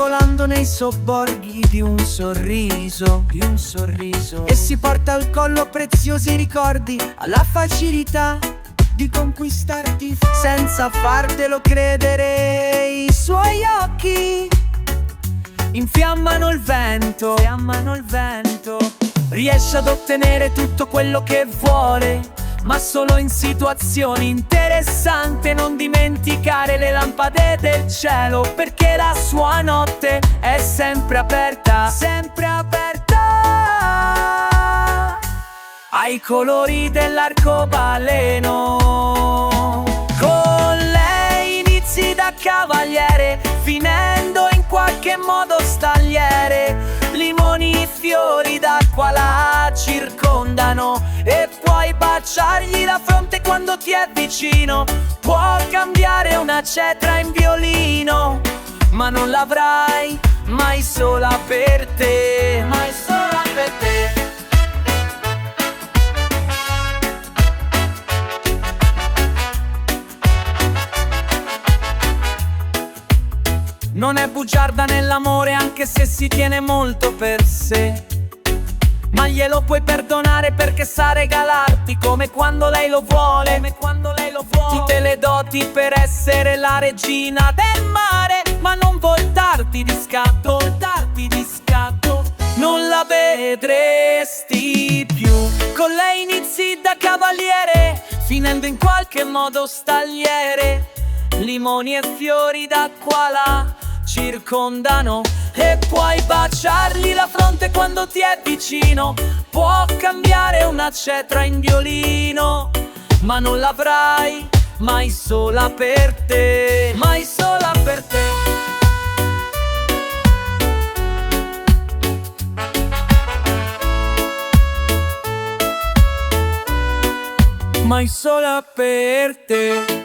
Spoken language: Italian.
volando nei sobborghi di un sorriso, e si porta al collo preziosi ricordi, alla facilità di conquistarti senza fartelo credere. I suoi occhi infiammano il vento, riesce ad ottenere tutto quello che vuole, ma solo in situazioni interessanti. Non dimenticare le lampade del cielo, perché la sua notte è sempre aperta, ai colori dell'arcobaleno. Con lei inizi da cavaliere, finendo in qualche modo stagliere. Limoni e fiori d'acqua la circondano, e puoi baciargli la fronte quando ti è vicino. Può cambiare una cetra in violino, ma non l'avrai mai sola per te, mai sola per te. Non è bugiarda nell'amore, anche se si tiene molto per sé, ma glielo puoi perdonare perché sa regalarti come quando lei lo vuole, tutte le doti per essere la regina del mare. Ma non voltarti di scatto, non la vedresti più. Con lei inizi da cavaliere, finendo in qualche modo stagliere. Limoni e fiori d'acqua la circondano, e puoi baciargli la fronte quando ti è vicino. Può cambiare una cetra in violino, ma non l'avrai mai sola per te, mai sola per te. Mai sola per te.